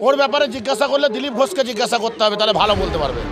ওর ব্যাপারে জিজ্ঞাসা করলে দিলীপ ঘোষকে জিজ্ঞাসা করতে হবে, তাহলে ভালো বলতে পারবে।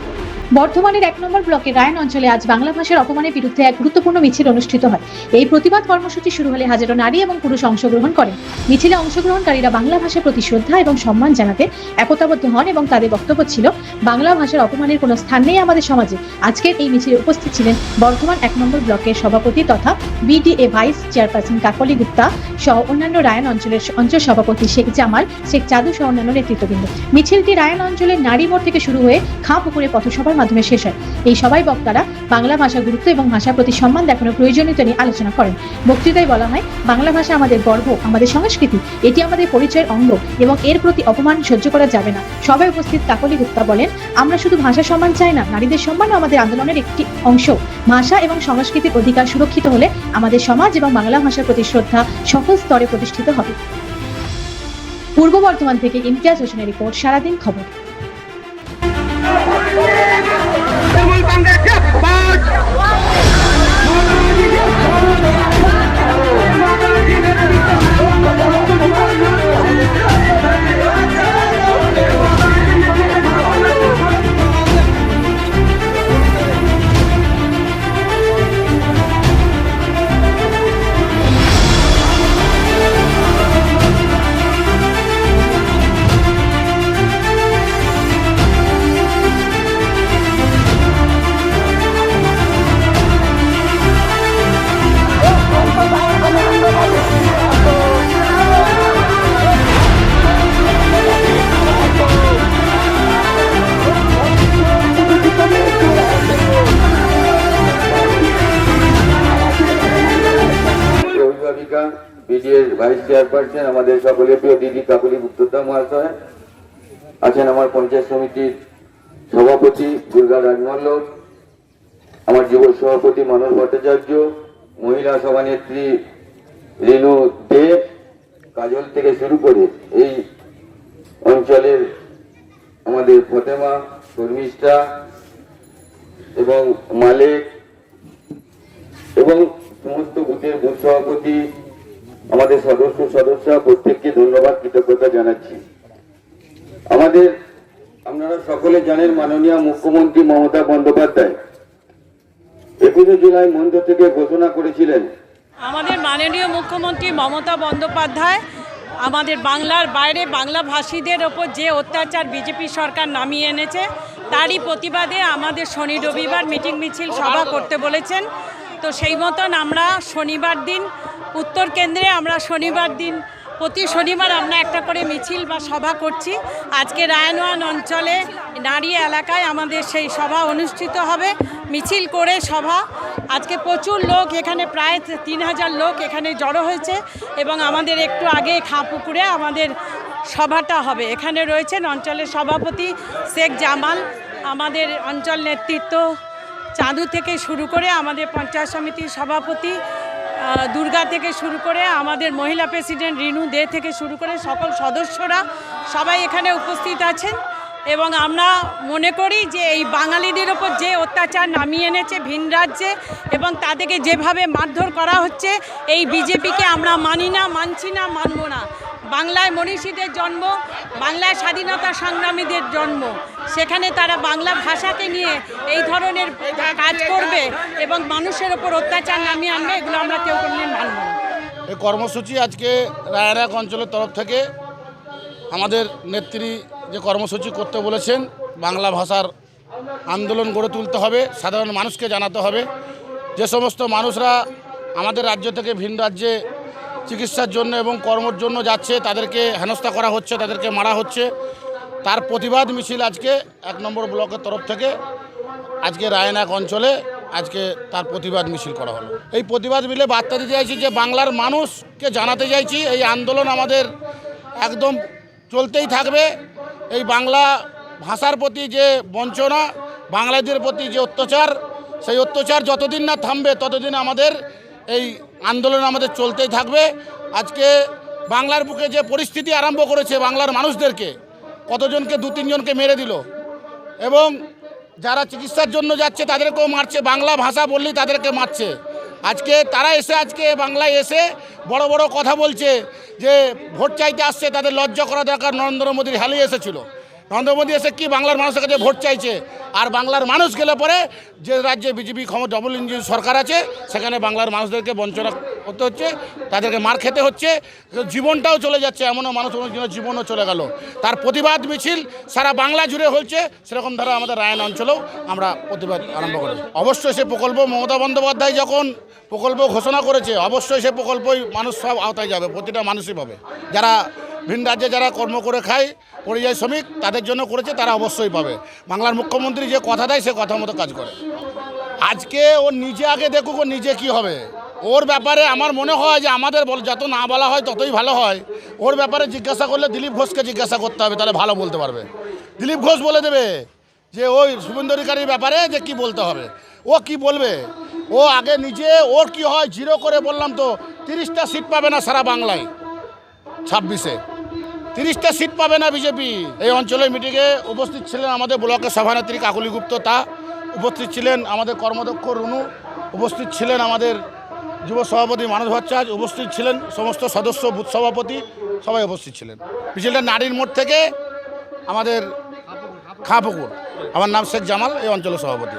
বর্ধমানের 1 নম্বর ব্লকের রায়ন অঞ্চলে আজ বাংলা ভাষার অপমানের বিরুদ্ধে এক গুরুত্বপূর্ণ মিছিল অনুষ্ঠিত হয়। এই প্রতিবাদ কর্মসূচি শুরু হলে হাজারো নারী এবং পুরুষ অংশগ্রহণ করেন। মিছিলে অংশগ্রহণকারীরা বাংলা ভাষার প্রতি শ্রদ্ধা এবং সম্মান জানাতে একতাবদ্ধ হন এবং তাদের বক্তব্য ছিল, বাংলা ভাষার অপমানের কোনো স্থান নেই আমাদের সমাজে। আজকের এই মিছিলে উপস্থিত ছিলেন বর্ধমান 1 নম্বর ব্লকের সভাপতি তথা বিডিএ ভাইস চেয়ারপারসন কাকলি গুপ্তা সহ অন্যান্য রায়ন অঞ্চলের অঞ্চল সভাপতি শেখ জামাল, শেখ চাদু সহ অন্যান্য নেতৃত্ববৃন্দ। মিছিলটি রায়ন অঞ্চলের নারী মোড় থেকে শুরু হয়ে খাঁ-পুকুরে পথসভার মাধ্যমে শেষ হয়। এই সভায় বক্তারা বাংলা ভাষার গুরুত্ব এবং ভাষার প্রতি সম্মান দেখানোর প্রয়োজনীয়তা নিয়ে আলোচনা করেন। বক্তৃতায় বলা হয়, বাংলা ভাষা আমাদের গর্ব, আমাদের সংস্কৃতি, এটি আমাদের পরিচয়ের অঙ্গ এবং এর প্রতি অপমান সহ্য করা যাবে না। সভায় উপস্থিত কাকলি গুপ্তা বলেন, আমরা শুধু ভাষা সম্মান চাই না, নারীদের সম্মানও আমাদের আন্দোলনের একটি অংশ। ভাষা এবং সংস্কৃতির অধিকার সুরক্ষিত হলে আমাদের সমাজ এবং বাংলা ভাষার প্রতি শ্রদ্ধা সকল স্তরে প্রতিষ্ঠিত হবে। পূর্ব বর্ধমান থেকে ইমতিয়াজ হোসেনের রিপোর্ট, সারাদিন খবর। বিডিএর ভাইস চেয়ারপারসন আমাদের সকলের প্রিয় দিদি কাকলি গুপ্তা মহাশয় আছেন, আমার পঞ্চায়েত সমিতির সভাপতি দুর্গা রাজমল্লক, আমার যুব সভাপতি মানস ভট্টাচার্য, মহিলা সভানেত্রী রেণু দেব, কাজল থেকে শুরু করে এই অঞ্চলের আমাদের ফতেমা, শর্মিষ্ঠা এবং মালিক এবং সমস্ত বুথের বুথ সভাপতি, আমাদের সদস্য প্রত্যেককে ধন্যবাদ, কৃতজ্ঞতা জানাচ্ছি। আপনারা সকলে জানেন, মাননীয় মুখ্যমন্ত্রী মমতা বন্দ্যোপাধ্যায় 21 জুলাই মঞ্চ থেকে ঘোষণা করেছিলেন, আমাদের মাননীয় মুখ্যমন্ত্রী মমতা বন্দ্যোপাধ্যায় আমাদের বাংলার বাইরে বাংলা ভাষীদের ওপর যে অত্যাচার বিজেপি সরকার নামিয়ে এনেছে তারই প্রতিবাদে আমাদের শনি রবিবার মিটিং মিছিল সভা করতে বলেছেন। তো সেই মতন আমরা শনিবার দিন উত্তর কেন্দ্রে প্রতি শনিবার আমরা একটা করে মিছিল বা সভা করছি। আজকে রায়নওয়ান অঞ্চলে নারী এলাকায় আমাদের সেই সভা অনুষ্ঠিত হবে, মিছিল করে সভা। আজকে প্রচুর লোক, এখানে প্রায় 3000 লোক এখানে জড়ো হয়েছে এবং আমাদের একটু আগে খাঁ-পুকুরে আমাদের সভাটা হবে। এখানে রয়েছেন অঞ্চলের সভাপতি শেখ জামাল, আমাদের অঞ্চল নেতৃত্ব চাঁদু থেকে শুরু করে আমাদের পঞ্চায়েত সমিতির সভাপতি দুর্গা থেকে শুরু করে আমাদের মহিলা প্রেসিডেন্ট রিনু দে থেকে শুরু করে সকল সদস্যরা সবাই এখানে উপস্থিত আছেন। এবং আমরা মনে করি যে এই বাঙালিদের ওপর যে অত্যাচার নামিয়ে এনেছে ভিন রাজ্যে এবং তাদেরকে যেভাবে মারধর করা হচ্ছে, এই বিজেপিকে আমরা মানি না, মানছি না, মানব না। বাংলায় মনীষীদের জন্ম, বাংলায় স্বাধীনতা সংগ্রামীদের জন্ম, সেখানে তারা বাংলা ভাষাকে নিয়ে এই ধরনের কাজ করবে এবং মানুষের ওপর অত্যাচার নামিয়ে আনবে, এগুলো আমরা কেউ কোনোদিন মানব না। এই কর্মসূচি আজকে রায়নাক অঞ্চলের তরফ থেকে আমাদের নেত্রী যে কর্মসূচি করতে বলেছেন, বাংলা ভাষার আন্দোলন গড়ে তুলতে হবে, সাধারণ মানুষকে জানাতে হবে। যে সমস্ত মানুষরা আমাদের রাজ্য থেকে ভিন রাজ্যে চিকিৎসার জন্য এবং কর্মের জন্য যাচ্ছে, তাদেরকে হেনস্থা করা হচ্ছে, তাদেরকে মারা হচ্ছে, তার প্রতিবাদ মিছিল আজকে 1 নম্বর ব্লকের তরফ থেকে আজকে রায়নাক অঞ্চলে আজকে তার প্রতিবাদ মিছিল করা হলো। এই প্রতিবাদ মিলে বার্তা দিতে চাইছি যে বাংলার মানুষকে জানাতে চাইছি এই আন্দোলন আমাদের একদম চলতেই থাকবে। এই বাংলা ভাষার প্রতি যে বঞ্চনা, বাঙালিদের প্রতি যে অত্যাচার, সেই অত্যাচার যতদিন না থামবে ততদিন আমাদের এই আন্দোলন আমাদের চলতেই থাকবে। আজকে বাংলার বুকে যে পরিস্থিতি আরম্ভ করেছে, বাংলার মানুষদেরকে কতজনকে 2-3 জনকে মেরে দিল এবং যারা চিকিৎসার জন্য যাচ্ছে তাদেরকেও মারছে, বাংলা ভাষা বললেই তাদেরকে মারছে। আজকে তারা এসে আজকে বাংলায় এসে বড় বড় কথা বলছে যে ভোট চাইতে আসছে, তাদের লজ্জা করা দরকার। নরেন্দ্র মোদীর হালিয়ে এসেছিল, নরেন্দ্র মোদী এসে কি বাংলার মানুষের কাছে ভোট চাইছে, আর বাংলার মানুষ গেলে পরে যে রাজ্যে বিজেপি ডবল ইঞ্জিন সরকার আছে সেখানে বাংলার মানুষদেরকে বঞ্চনা করতে হচ্ছে, তাদেরকে মার খেতে হচ্ছে, জীবনটাও চলে যাচ্ছে, এমনও মানুষ জীবনও চলে গেল। তার প্রতিবাদ মিছিল সারা বাংলা জুড়ে হচ্ছে, সেরকম ধারা আমাদের রায়ন অঞ্চলেও আমরা প্রতিবাদ আরম্ভ করেছি। অবশ্যই সে প্রকল্প মমতা বন্দ্যোপাধ্যায় যখন প্রকল্প ঘোষণা করেছে, অবশ্যই সে প্রকল্পই মানুষ সব আওতায় যাবে, প্রতিটা মানুষই পাবে। যারা ভিন রাজ্যে যারা কর্ম করে খায়, পরিযায়ী শ্রমিক, তাদের জন্য করেছে, তারা অবশ্যই পাবে। বাংলার মুখ্যমন্ত্রী যে কথা দেয় সে কথা মতো কাজ করে। আজকে ও নিজে আগে দেখুক ও নিজে কি হবে। ওর ব্যাপারে আমার মনে হয় যে আমাদের যত না বলা হয় ততই ভালো হয়। ওর ব্যাপারে জিজ্ঞাসা করলে দিলীপ ঘোষকে জিজ্ঞাসা করতে হবে, তাহলে ভালো বলতে পারবে। দিলীপ ঘোষ বলে দেবে যে ওই শুভেন্দু অধিকারীর ব্যাপারে যে কি বলতে হবে। ও কি বলবে, ও আগে নিজে ওর কি হয় জিরো করে বললাম তো 30টা সিট পাবে না সারা বাংলায়, 26-এ 30টা সিট পাবে না বিজেপি। এই অঞ্চলের মিটিংয়ে উপস্থিত ছিলেন আমাদের ব্লকের সভানেত্রী কাকলি গুপ্ত, তা উপস্থিত ছিলেন আমাদের কর্মদক্ষ রুনু, উপস্থিত ছিলেন আমাদের যুব সভাপতি মানস ভট্টাচার্য, উপস্থিত ছিলেন সমস্ত সদস্য, বুথ সভাপতি, সবাই উপস্থিত ছিলেন। মিছিলটা নারীর মোড় থেকে আমাদের খাপুকুর। আমার নাম শেখ জামাল, এই অঞ্চলের সভাপতি।